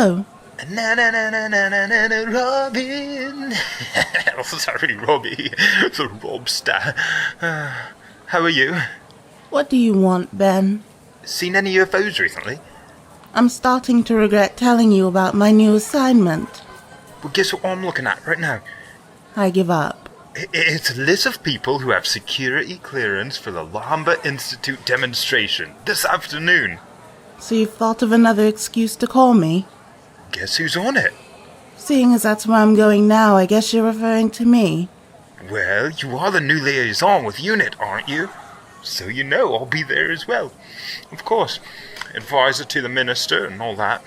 hello. Na na na na na na na na Robin. Oh, sorry, Robbie. The Robster. How are you? What do you want, Ben? Seen any UFOs recently? I'm starting to regret telling you about my new assignment. Well, guess what I'm looking at right now? I give up. It's a list of people who have security clearance for the Lambert Institute demonstration this afternoon. So you've thought of another excuse to call me? Guess who's on it? Seeing as that's where I'm going now, I guess you're referring to me. Well, you are the new liaison with UNIT, aren't you? So you know I'll be there as well. Of course. Advisor to the minister and all that.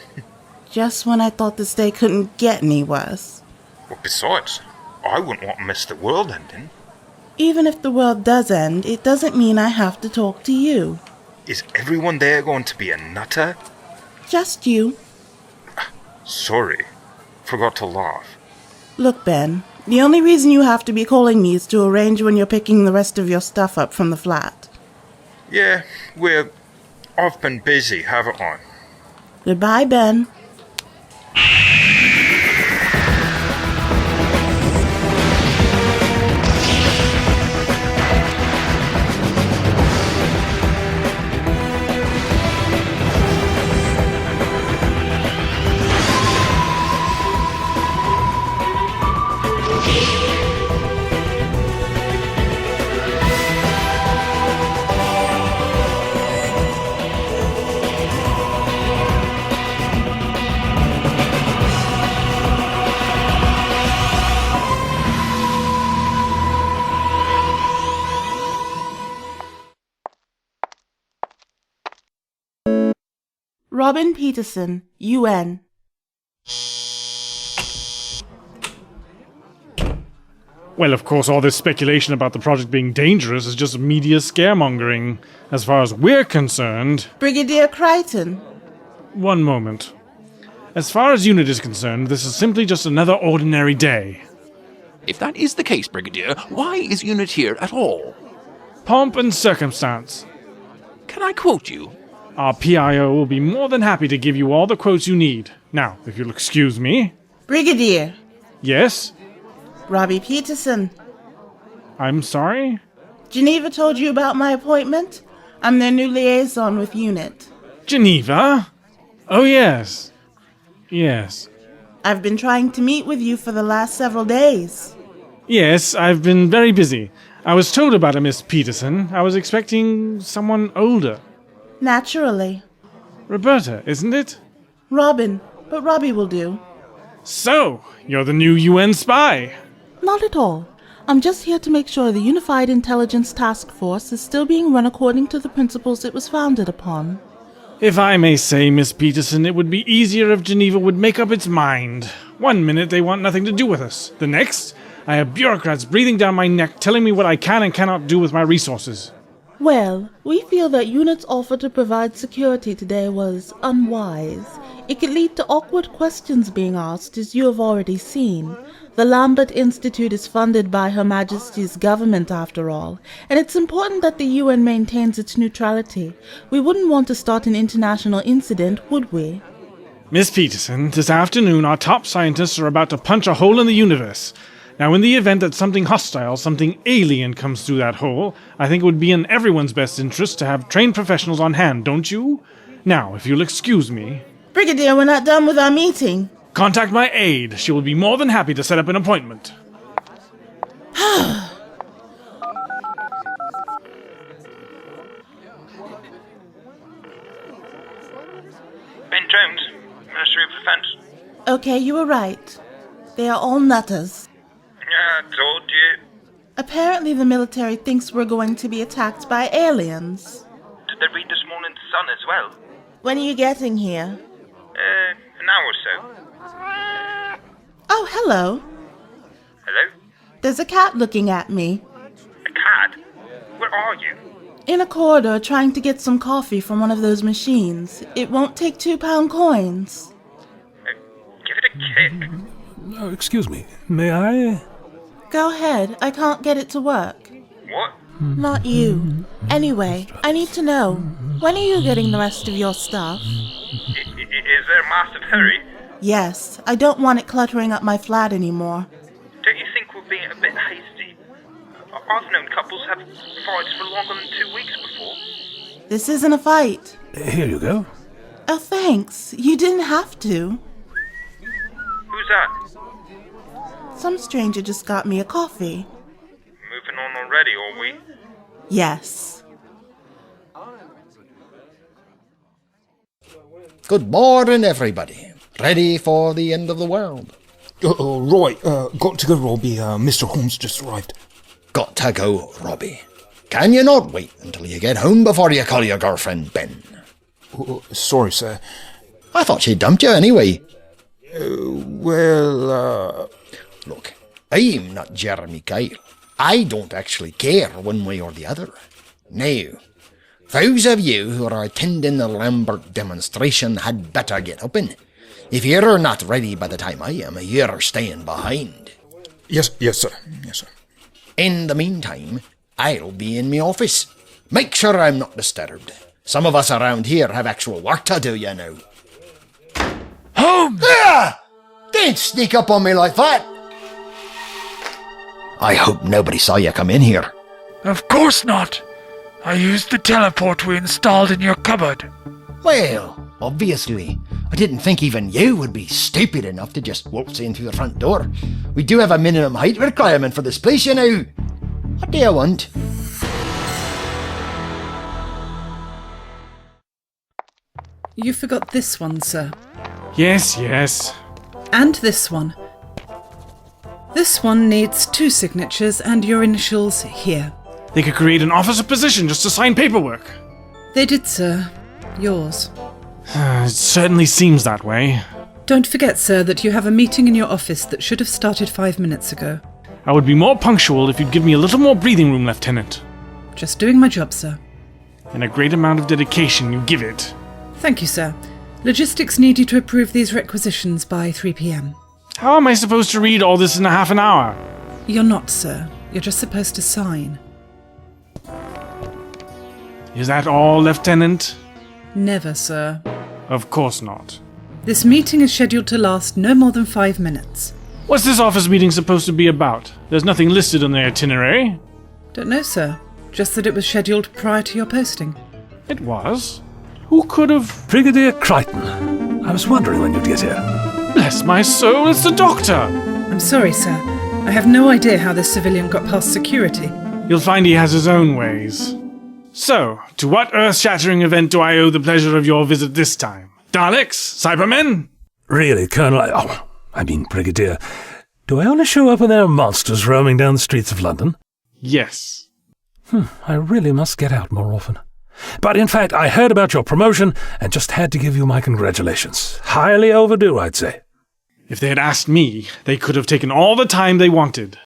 Just when I thought this day couldn't get any worse. Well, besides, I wouldn't want to miss the world ending. Even if the world does end, it doesn't mean I have to talk to you. Is everyone there going to be a nutter? Just you. Sorry. Forgot to laugh. Look, Ben, the only reason you have to be calling me is to arrange when you're picking the rest of your stuff up from the flat. Yeah, well, I've been busy, haven't I? Goodbye, Ben. Robin Peterson, UN. Well, of course, all this speculation about the project being dangerous is just media scaremongering. As far as we're concerned... Brigadier Crichton. One moment. As far as UNIT is concerned, this is simply just another ordinary day. If that is the case, Brigadier, why is UNIT here at all? Pomp and circumstance. Can I quote you? Our PIO will be more than happy to give you all the quotes you need. Now, if you'll excuse me... Brigadier. Yes? Robbie Peterson. I'm sorry? Geneva told you about my appointment? I'm their new liaison with UNIT. Geneva? Oh, yes. Yes. I've been trying to meet with you for the last several days. Yes, I've been very busy. I was told about a Miss Peterson. I was expecting someone older. Naturally. Roberta, isn't it? Robin, but Robbie will do. So, you're the new UN spy. Not at all. I'm just here to make sure the Unified Intelligence Task Force is still being run according to the principles it was founded upon. If I may say, Miss Peterson, it would be easier if Geneva would make up its mind. One minute they want nothing to do with us. The next, I have bureaucrats breathing down my neck telling me what I can and cannot do with my resources. Well, we feel that UNIT's offer to provide security today was unwise. It could lead to awkward questions being asked, as you have already seen. The Lambert Institute is funded by Her Majesty's government, after all, and it's important that the UN maintains its neutrality. We wouldn't want to start an international incident, would we? Miss Peterson, this afternoon our top scientists are about to punch a hole in the universe. Now, in the event that something hostile, something alien comes through that hole, I think it would be in everyone's best interest to have trained professionals on hand, don't you? Now, if you'll excuse me... Brigadier, we're not done with our meeting. Contact my aide. She will be more than happy to set up an appointment. Ben Jones, Ministry of Defence. Okay, you were right. They are all nutters. Yeah, I told you. Apparently the military thinks we're going to be attacked by aliens. Did they read this morning's Sun as well? When are you getting here? An hour or so. Oh, hello. Hello? There's a cat looking at me. A cat? Where are you? In a corridor trying to get some coffee from one of those machines. It won't take £2 coins. Give it a kick. Excuse me, may I? Go ahead, I can't get it to work. What? Not you. Anyway, I need to know, when are you getting the rest of your stuff? Is there a massive hurry? Yes, I don't want it cluttering up my flat anymore. Don't you think we're being a bit hasty? I've known couples have fights for longer than 2 weeks before. This isn't a fight. Here you go. Oh, thanks. You didn't have to. Who's that? Some stranger just got me a coffee. Moving on already, are we? Yes. Good morning, everybody. Ready for the end of the world? Right, got to go, Robbie. Mr. Holmes just arrived. Got to go, Robbie. Can you not wait until you get home before you call your girlfriend Ben? Sorry, sir. I thought she dumped you anyway. Look, Look, I'm not Jeremy Kyle. I don't actually care one way or the other. Now, those of you who are attending the Lambert demonstration had better get open. If you're not ready by the time I am, you're staying behind. yes, sir. Yes, sir. In the meantime, I'll be in my office. Make sure I'm not disturbed. Some of us around here have actual work to do, you know. Holmes! Don't sneak up on me like that! I hope nobody saw you come in here. Of course not. I used the teleport we installed in your cupboard. Well, obviously. I didn't think even you would be stupid enough to just waltz in through the front door. We do have a minimum height requirement for this place, you know. What do you want? You forgot this one, sir. Yes, yes. And this one. This one needs 2 signatures and your initials here. They could create an officer position just to sign paperwork. They did, sir. Yours. It certainly seems that way. Don't forget, sir, that you have a meeting in your office that should have started 5 minutes ago. I would be more punctual if you'd give me a little more breathing room, Lieutenant. Just doing my job, sir. And a great amount of dedication you give it. Thank you, sir. Logistics need you to approve these requisitions by 3 p.m. How am I supposed to read all this in a half an hour? You're not, sir. You're just supposed to sign. Is that all, Lieutenant? Never, sir. Of course not. This meeting is scheduled to last no more than 5 minutes. What's this office meeting supposed to be about? There's nothing listed on the itinerary. Don't know, sir. Just that it was scheduled prior to your posting. It was. Who could have... Brigadier Crichton. I was wondering when you'd get here. Bless my soul, it's the doctor! I'm sorry, sir. I have no idea how this civilian got past security. You'll find he has his own ways. So, to what earth-shattering event do I owe the pleasure of your visit this time? Daleks? Cybermen? Really, Colonel, I mean Brigadier, do I only show up when there are monsters roaming down the streets of London? Yes. I really must get out more often. But in fact, I heard about your promotion and just had to give you my congratulations. Highly overdue, I'd say. If they had asked me, they could have taken all the time they wanted.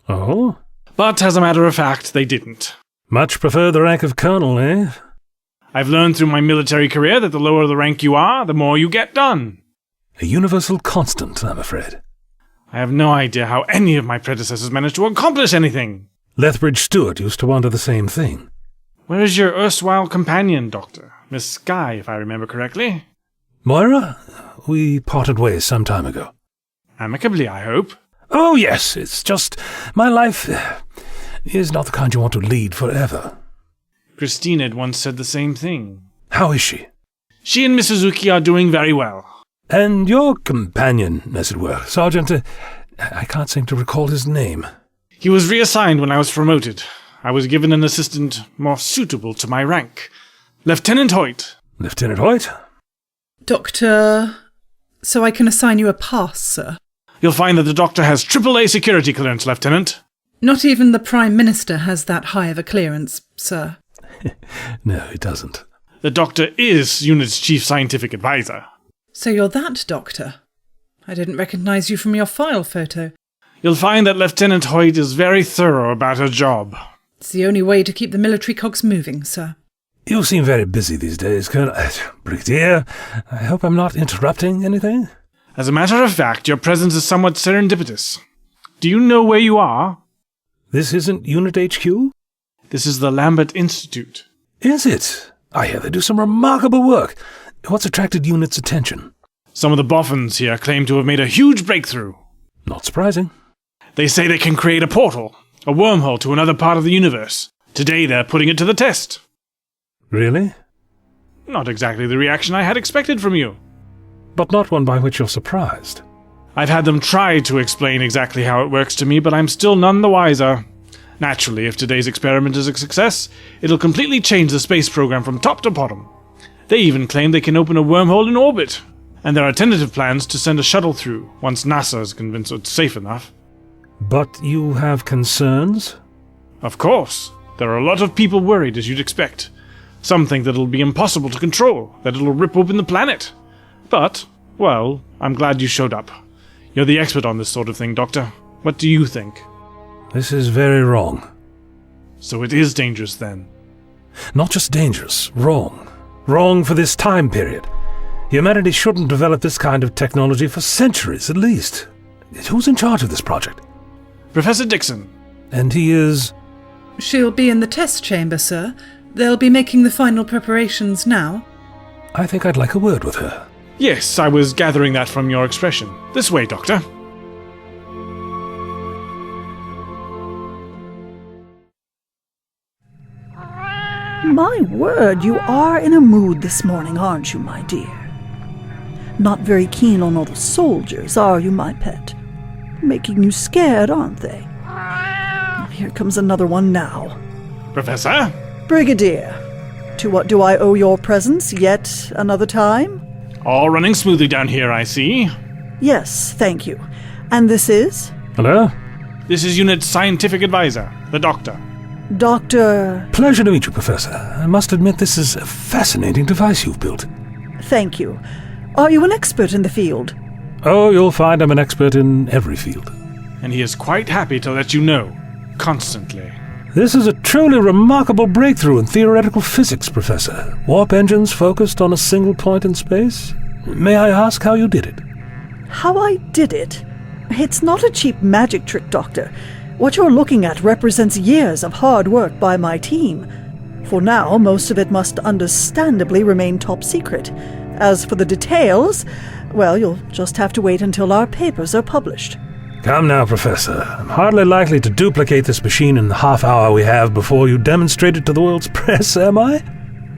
Oh? But as a matter of fact, they didn't. Much prefer the rank of colonel, eh? I've learned through my military career that the lower the rank you are, the more you get done. A universal constant, I'm afraid. I have no idea how any of my predecessors managed to accomplish anything. Lethbridge Stewart used to wonder the same thing. Where is your erstwhile companion, Doctor? Miss Skye, if I remember correctly. Moira? We parted ways some time ago. Amicably, I hope. Oh, yes, it's just my life is not the kind you want to lead forever. Christine had once said the same thing. How is she? She and Miss Suzuki are doing very well. And your companion, as it were, Sergeant, I can't seem to recall his name. He was reassigned when I was promoted. I was given an assistant more suitable to my rank. Lieutenant Hoyt. Lieutenant Hoyt? Doctor... So I can assign you a pass, sir. You'll find that the Doctor has AAA security clearance, Lieutenant. Not even the Prime Minister has that high of a clearance, sir. No, he doesn't. The Doctor is UNIT's chief scientific advisor. So you're that doctor? I didn't recognize you from your file photo. You'll find that Lieutenant Hoyt is very thorough about her job. It's the only way to keep the military cogs moving, sir. You seem very busy these days, Colonel. Brigadier, I hope I'm not interrupting anything? As a matter of fact, your presence is somewhat serendipitous. Do you know where you are? This isn't Unit HQ? This is the Lambert Institute. Is it? I hear they do some remarkable work. What's attracted Unit's attention? Some of the boffins here claim to have made a huge breakthrough. Not surprising. They say they can create a portal, a wormhole to another part of the universe. Today they're putting it to the test. Really? Not exactly the reaction I had expected from you. But not one by which you're surprised. I've had them try to explain exactly how it works to me, but I'm still none the wiser. Naturally, if today's experiment is a success, it'll completely change the space program from top to bottom. They even claim they can open a wormhole in orbit, and there are tentative plans to send a shuttle through, once NASA is convinced it's safe enough. But you have concerns? Of course. There are a lot of people worried, as you'd expect. Some think that it'll be impossible to control, that it'll rip open the planet. But, well, I'm glad you showed up. You're the expert on this sort of thing, Doctor. What do you think? This is very wrong. So it is dangerous, then? Not just dangerous, wrong. Wrong for this time period. Humanity shouldn't develop this kind of technology for centuries, at least. Who's in charge of this project? Professor Dixon. And he is... She'll be in the test chamber, sir. They'll be making the final preparations now. I think I'd like a word with her. Yes, I was gathering that from your expression. This way, Doctor. My word, you are in a mood this morning, aren't you, my dear? Not very keen on all the soldiers, are you, my pet? Making you scared, aren't they? Here comes another one now. Professor? Brigadier, to what do I owe your presence yet another time? All running smoothly down here, I see. Yes, thank you. And this is? Hello? This is Unit's scientific advisor, the Doctor. Dr. Pleasure to meet you, Professor. I must admit this is a fascinating device you've built. Thank you. Are you an expert in the field? Oh, you'll find I'm an expert in every field. And he is quite happy to let you know, constantly. This is a truly remarkable breakthrough in theoretical physics, Professor. Warp engines focused on a single point in space. May I ask how you did it? How I did it? It's not a cheap magic trick, Doctor. What you're looking at represents years of hard work by my team. For now, most of it must understandably remain top secret. As for the details, well, you'll just have to wait until our papers are published. Come now, Professor. I'm hardly likely to duplicate this machine in the half hour we have before you demonstrate it to the world's press, am I?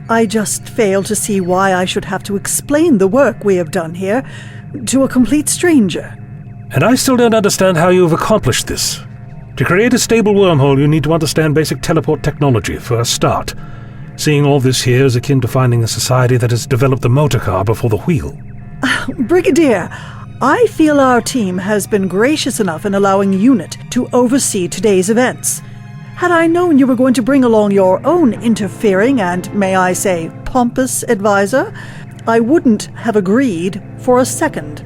I just fail to see why I should have to explain the work we have done here to a complete stranger. And I still don't understand how you have accomplished this. To create a stable wormhole, you need to understand basic teleport technology for a start. Seeing all this here is akin to finding a society that has developed the motor car before the wheel. Brigadier, I feel our team has been gracious enough in allowing UNIT to oversee today's events. Had I known you were going to bring along your own interfering and, may I say, pompous advisor, I wouldn't have agreed for a second.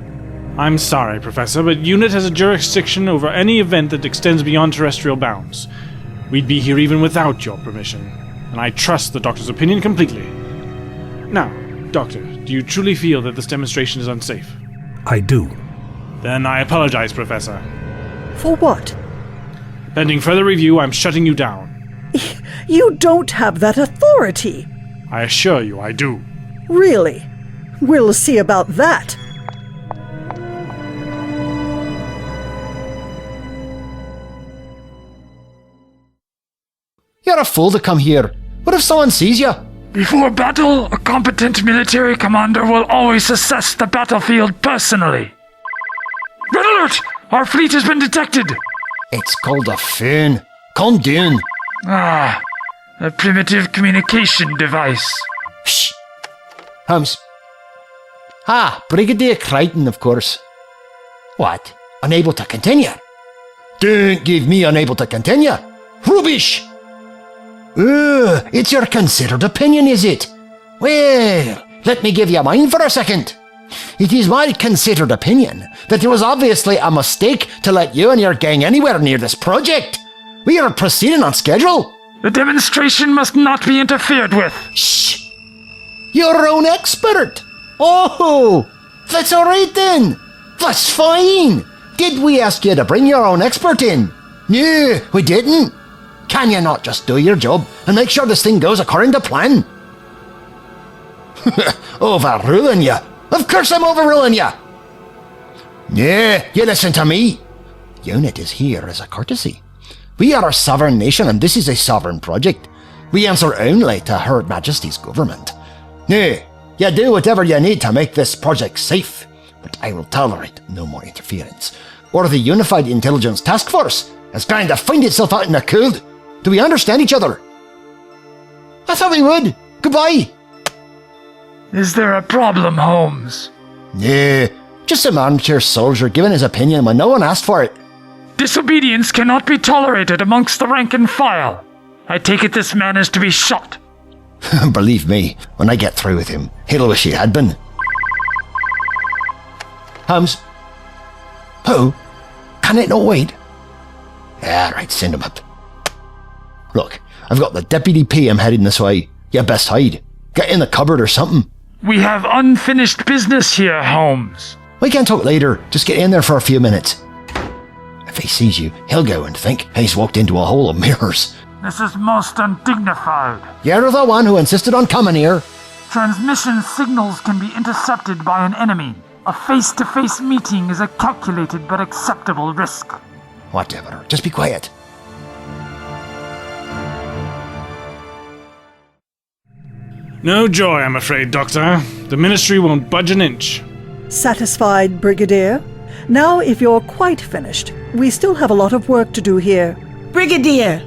I'm sorry, Professor, but UNIT has a jurisdiction over any event that extends beyond terrestrial bounds. We'd be here even without your permission, and I trust the Doctor's opinion completely. Now, Doctor, do you truly feel that this demonstration is unsafe? I do. Then I apologize, Professor. For what? Pending further review, I'm shutting you down. You don't have that authority. I assure you I do. Really? We'll see about that. You're a fool to come here. What if someone sees you? Before battle, a competent military commander will always assess the battlefield personally. Red alert! Our fleet has been detected! It's called a phone. Calm down. Ah, a primitive communication device. Shh. Holmes. Ah, Brigadier Crichton, of course. What? Unable to continue? Don't give me unable to continue. Rubbish! It's your considered opinion, is it? Well, let me give you mine for a second. It is my considered opinion that it was obviously a mistake to let you and your gang anywhere near this project. We are proceeding on schedule. The demonstration must not be interfered with. Shh! You're our own expert. Oh, that's all right then. That's fine. Did we ask you to bring your own expert in? No, we didn't. Can you not just do your job and make sure this thing goes according to plan? Overruling you? Of course I'm overruling you! Yeah, you listen to me. UNIT is here as a courtesy. We are a sovereign nation and this is a sovereign project. We answer only to Her Majesty's government. Now, you do whatever you need to make this project safe, but I will tolerate no more interference, or the Unified Intelligence Task Force is going to find itself out in the cold. Do we understand each other? I thought we would. Goodbye. Is there a problem, Holmes? Nah, just some armchair soldier giving his opinion when no one asked for it. Disobedience cannot be tolerated amongst the rank and file. I take it this man is to be shot. Believe me, when I get through with him, he'll wish he had been. Holmes? Who? Can it not wait? Yeah, right, send him up. Look, I've got the Deputy PM heading this way. You best hide. Get in the cupboard or something. We have unfinished business here, Holmes. We can talk later. Just get in there for a few minutes. If he sees you, he'll go and think he's walked into a hole of mirrors. This is most undignified. You're the one who insisted on coming here. Transmission signals can be intercepted by an enemy. A face-to-face meeting is a calculated but acceptable risk. Whatever. Just be quiet. No joy, I'm afraid, Doctor. The Ministry won't budge an inch. Satisfied, Brigadier? Now, if you're quite finished, we still have a lot of work to do here. Brigadier,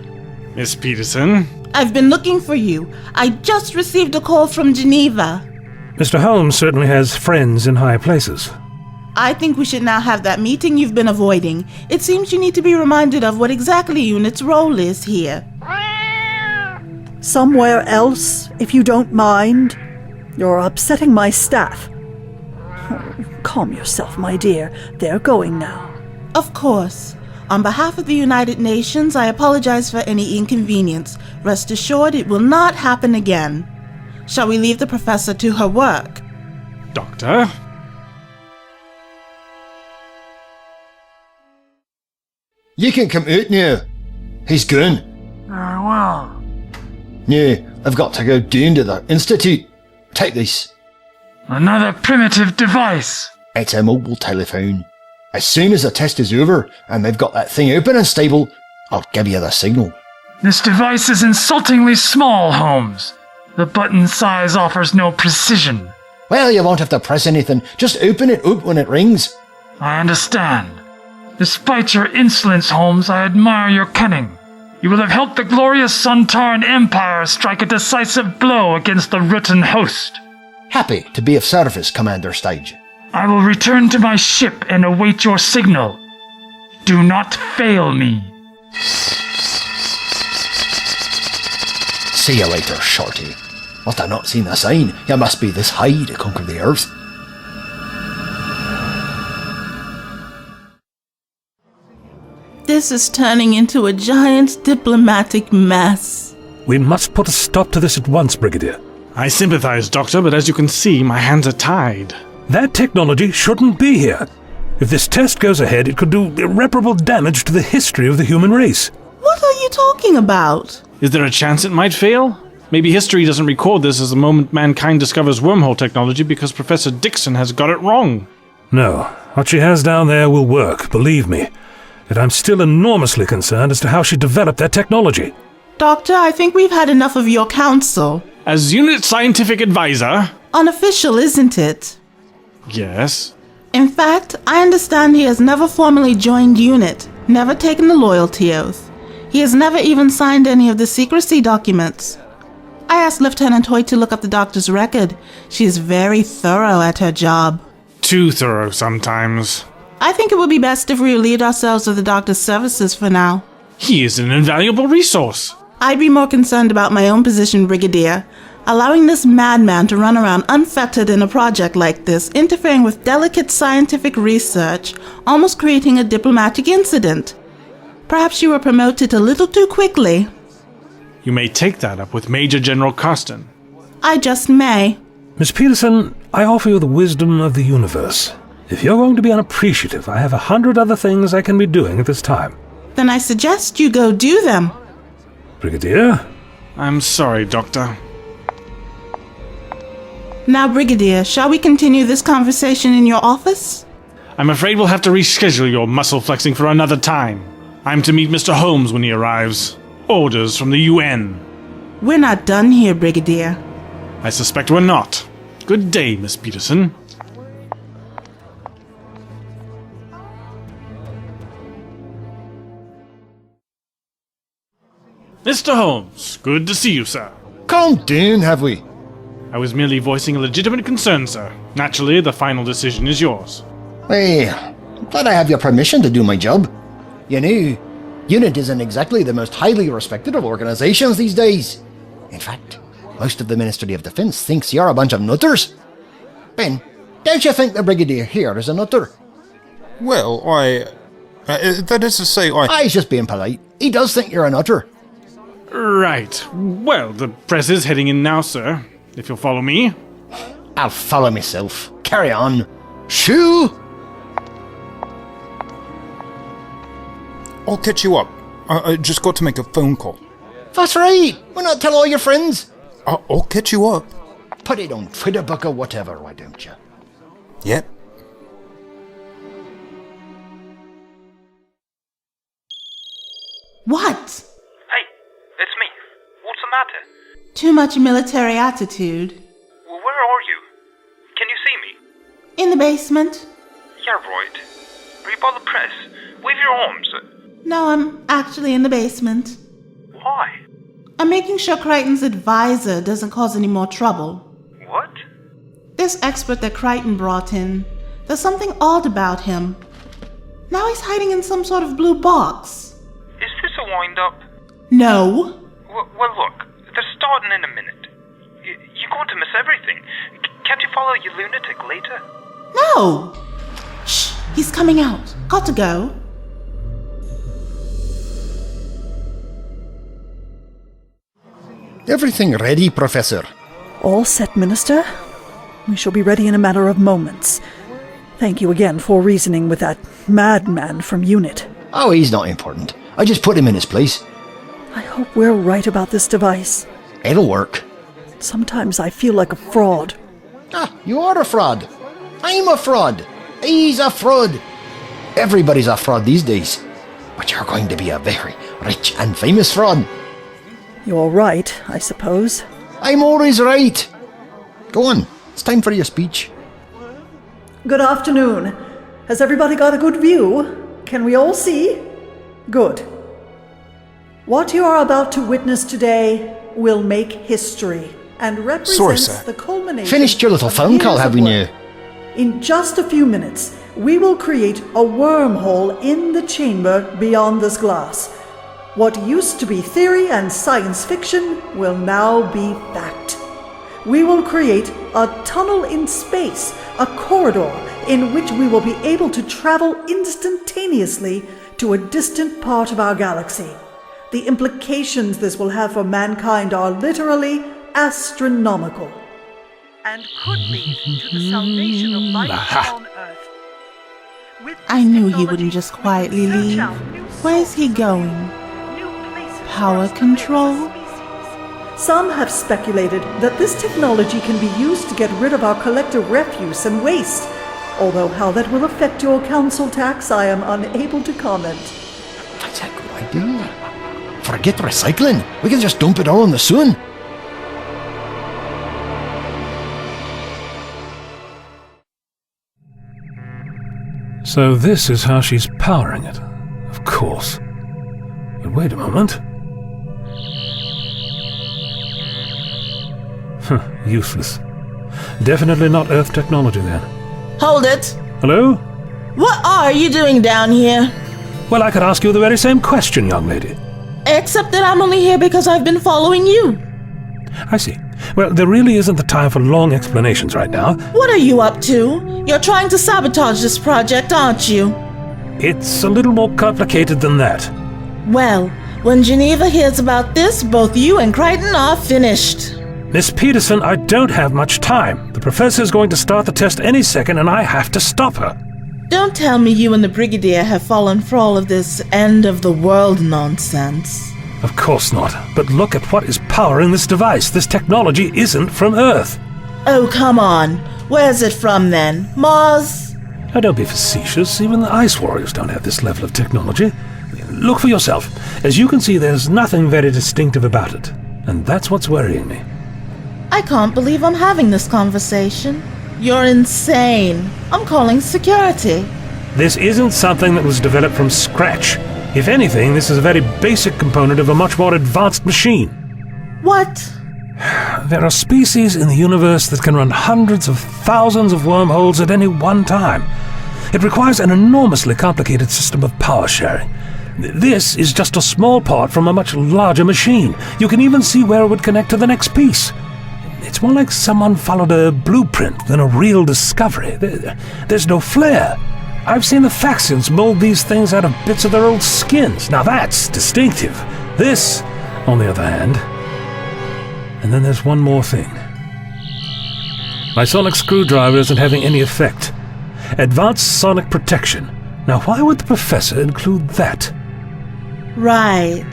Miss Peterson? I've been looking for you. I just received a call from Geneva. Mr. Holmes certainly has friends in high places. I think we should now have that meeting you've been avoiding. It seems you need to be reminded of what exactly UNIT's role is here. Somewhere else, if you don't mind. You're upsetting my staff. Oh, calm yourself, my dear. They're going now. Of course. On behalf of the United Nations, I apologize for any inconvenience. Rest assured it will not happen again. Shall we leave the professor to her work? Doctor? You can come out now. He's gone. Very well. Now, I've got to go down to the Institute. Take this. Another primitive device. It's a mobile telephone. As soon as the test is over and they've got that thing open and stable, I'll give you the signal. This device is insultingly small, Holmes. The button size offers no precision. Well, you won't have to press anything. Just open it up when it rings. I understand. Despite your insolence, Holmes, I admire your cunning. You will have helped the glorious Sontaran Empire strike a decisive blow against the rotten host. Happy to be of service, Commander Stage. I will return to my ship and await your signal. Do not fail me. See you later, Shorty. Must have not seen the sign. You must be this high to conquer the earth. This is turning into a giant diplomatic mess. We must put a stop to this at once, Brigadier. I sympathize, Doctor, but as you can see, my hands are tied. That technology shouldn't be here. If this test goes ahead, it could do irreparable damage to the history of the human race. What are you talking about? Is there a chance it might fail? Maybe history doesn't record this as the moment mankind discovers wormhole technology because Professor Dixon has got it wrong. No, what she has down there will work, believe me. Yet I'm still enormously concerned as to how she developed that technology. Doctor, I think we've had enough of your counsel. As UNIT scientific advisor... Unofficial, isn't it? Yes. In fact, I understand he has never formally joined UNIT, never taken the loyalty oath. He has never even signed any of the secrecy documents. I asked Lieutenant Hoyt to look up the doctor's record. She is very thorough at her job. Too thorough sometimes. I think it would be best if we relieved ourselves of the doctor's services for now. He is an invaluable resource. I'd be more concerned about my own position, Brigadier. Allowing this madman to run around unfettered in a project like this, interfering with delicate scientific research, almost creating a diplomatic incident. Perhaps you were promoted a little too quickly. You may take that up with Major General Carsten. I just may. Miss Peterson, I offer you the wisdom of the universe. If you're going to be unappreciative, I have 100 other things I can be doing at this time. Then I suggest you go do them. Brigadier? I'm sorry, Doctor. Now, Brigadier, shall we continue this conversation in your office? I'm afraid we'll have to reschedule your muscle flexing for another time. I'm to meet Mr. Holmes when he arrives. Orders from the UN. We're not done here, Brigadier. I suspect we're not. Good day, Miss Peterson. Mr. Holmes, good to see you, sir. Calm down, have we? I was merely voicing a legitimate concern, sir. Naturally, the final decision is yours. Well, glad I have your permission to do my job. You know, UNIT isn't exactly the most highly respected of organizations these days. In fact, most of the Ministry of Defense thinks you're a bunch of nutters. Ben, don't you think the Brigadier here is a nutter? Well, that is to say, He's just being polite. He does think you're a nutter. Right. Well, the press is heading in now, sir. If you'll follow me. I'll follow myself. Carry on. Shoo! I'll catch you up. I just got to make a phone call. That's right. Why not tell all your friends? I'll catch you up. Put it on Twitter book or whatever, why don't you? Yep. What? Hey, it's me. What's the matter? Too much military attitude. Well, where are you? Can you see me? In the basement? Yeah, right. Are you by the press? Wave your arms. No, I'm actually in the basement. Why? I'm making sure Crichton's advisor doesn't cause any more trouble. What? This expert that Crichton brought in, there's something odd about him. Now he's hiding in some sort of blue box. Is this a wind-up? No. Well, look, they're starting in a minute. You're going to miss everything. Can't you follow your lunatic later? No! Shh, he's coming out. Got to go. Everything ready, Professor? All set, Minister. We shall be ready in a matter of moments. Thank you again for reasoning with that madman from UNIT. Oh, he's not important. I just put him in his place. I hope we're right about this device. It'll work. Sometimes I feel like a fraud. Ah, you are a fraud. I'm a fraud. He's a fraud. Everybody's a fraud these days. But you're going to be a very rich and famous fraud. You're right, I suppose. I'm always right. Go on. It's time for your speech. Good afternoon. Has everybody got a good view? Can we all see? Good. What you are about to witness today will make history and represents the culmination. Finished your little phone call, have we now? In just a few minutes, we will create a wormhole in the chamber beyond this glass. What used to be theory and science fiction will now be fact. We will create a tunnel in space, a corridor in which we will be able to travel instantaneously to a distant part of our galaxy. The implications this will have for mankind are literally astronomical and could lead to the salvation of life on Earth. I knew he wouldn't just quietly leave. Where's he going? Power control? Some have speculated that this technology can be used to get rid of our collective refuse and waste, although how that will affect your council tax I am unable to comment. That's a good idea. Forget recycling. We can just dump it all in the sun. So this is how she's powering it. Of course. But wait a moment. Useless. Definitely not Earth technology then. Hold it. Hello? What are you doing down here? Well, I could ask you the very same question, young lady. Except that I'm only here because I've been following you. I see. Well, there really isn't the time for long explanations right now. What are you up to? You're trying to sabotage this project, aren't you? It's a little more complicated than that. Well, when Geneva hears about this, both you and Crichton are finished. Miss Peterson, I don't have much time. The professor's going to start the test any second, and I have to stop her. Don't tell me you and the Brigadier have fallen for all of this end-of-the-world nonsense. Of course not. But look at what is powering this device. This technology isn't from Earth. Oh, come on. Where's it from then? Mars? Now, don't be facetious. Even the Ice Warriors don't have this level of technology. Look for yourself. As you can see, there's nothing very distinctive about it. And that's what's worrying me. I can't believe I'm having this conversation. You're insane. I'm calling security. This isn't something that was developed from scratch. If anything, this is a very basic component of a much more advanced machine. What? There are species in the universe that can run hundreds of thousands of wormholes at any one time. It requires an enormously complicated system of power sharing. This is just a small part from a much larger machine. You can even see where it would connect to the next piece. It's more like someone followed a blueprint than a real discovery. There's no flair. I've seen the Faxions mold these things out of bits of their old skins. Now that's distinctive. This, on the other hand... And then there's one more thing. My sonic screwdriver isn't having any effect. Advanced sonic protection. Now why would the professor include that? Right.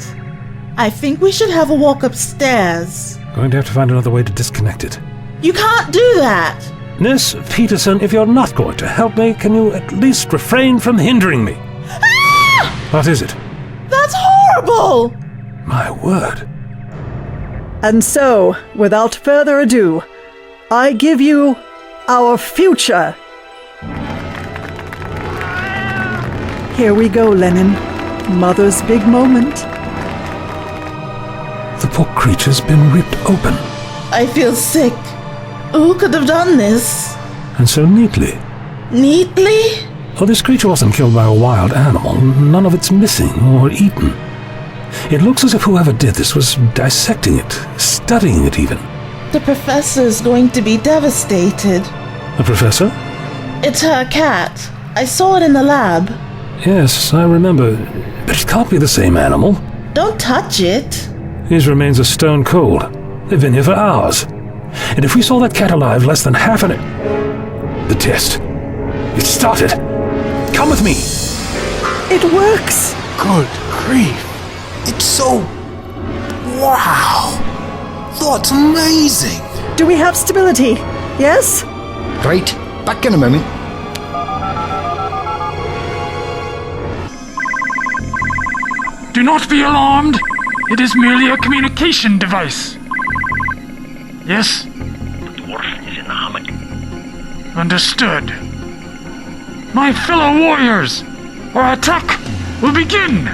I think we should have a walk upstairs. Going to have to find another way to disconnect it. You can't do that! Miss Peterson, if you're not going to help me, can you at least refrain from hindering me? Ah! What is it? That's horrible! My word. And so, without further ado, I give you our future. Here we go, Lennon. Mother's big moment. The poor creature's been ripped open. I feel sick. Who could have done this? And so neatly. Neatly? Oh, this creature wasn't killed by a wild animal. None of it's missing or eaten. It looks as if whoever did this was dissecting it, studying it even. The professor's going to be devastated. The professor? It's her cat. I saw it in the lab. Yes, I remember. But it can't be the same animal. Don't touch it. His remains are stone cold. They've been here for hours. And if we saw that cat alive less than half an hour... The test. It started. Come with me. It works. Good grief. It's so... Wow. That's amazing. Do we have stability? Yes? Right, back in a moment. Do not be alarmed. It is merely a communication device. Yes? The dwarf is in the hammock. Understood. My fellow warriors, our attack will begin!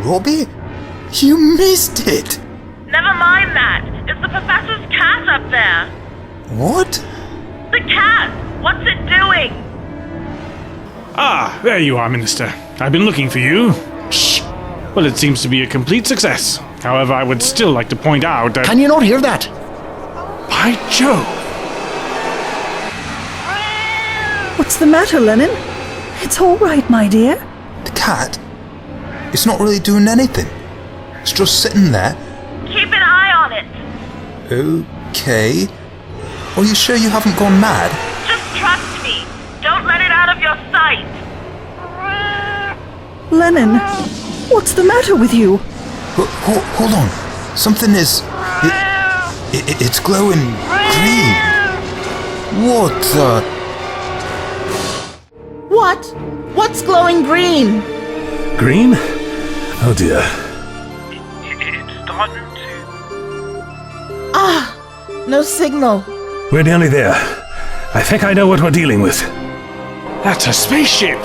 Robbie? You missed it! Never mind that. It's the professor's cat up there. What? The cat! What's it doing? Ah, there you are, Minister. I've been looking for you. Shh. Well, it seems to be a complete success. However, I would still like to point out that... Can you not hear that? By Jove! What's the matter, Lennon? It's all right, my dear. The cat? It's not really doing anything. It's just sitting there. Keep an eye on it. Okay. Are you sure you haven't gone mad? Just trust me. Don't let it out of your sight. Lennon, what's the matter with you? Hold on. Something is... It's glowing green. What the... What? What's glowing green? Green? Oh dear. It's starting to... Ah! No signal. We're nearly there. I think I know what we're dealing with. That's a spaceship!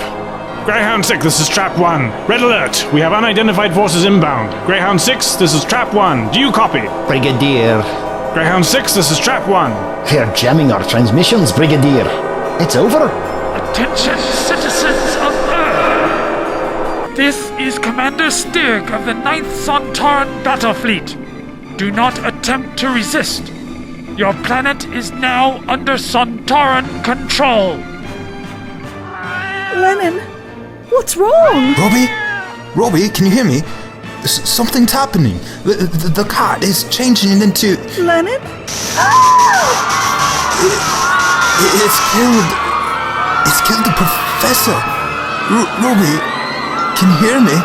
Greyhound 6, this is Trap 1. Red alert! We have unidentified forces inbound. Greyhound 6, this is Trap 1. Do you copy? Brigadier. Greyhound 6, this is Trap 1. They're jamming our transmissions, Brigadier. It's over. Attention, citizens of Earth! This is Commander Stig of the 9th Sontaran Battle Fleet. Do not attempt to resist. Your planet is now under Sontaran control. Lennon, what's wrong? Robbie, can you hear me? Something's happening. The cat is changing into... Lennon? It's killed the professor. Robbie, can you hear me?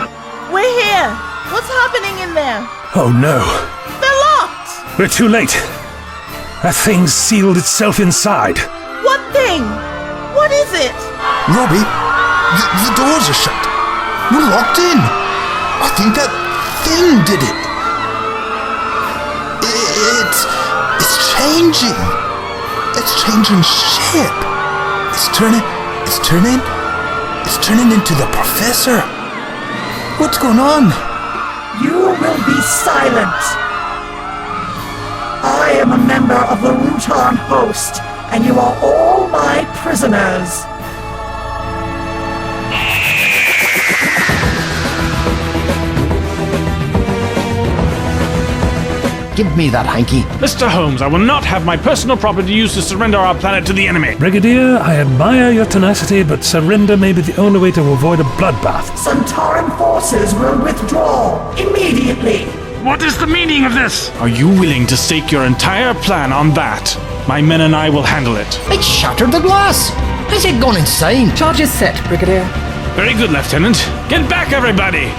We're here. What's happening in there? Oh no. They're locked! We're too late. That thing sealed itself inside. What thing? What is it? Robbie, the doors are shut. We're locked in. I think that thing did it. It's changing. It's changing shape. It's turning into the professor. What's going on? You will be silent. I am a member of the Rutan host, and you are all my prisoners. Give me that hanky. Mr. Holmes, I will not have my personal property used to surrender our planet to the enemy. Brigadier, I admire your tenacity, but surrender may be the only way to avoid a bloodbath. Sontaran forces will withdraw immediately. What is the meaning of this? Are you willing to stake your entire plan on that? My men and I will handle it. It shattered the glass. Has it gone insane? Charges set, Brigadier. Very good, Lieutenant. Get back, everybody!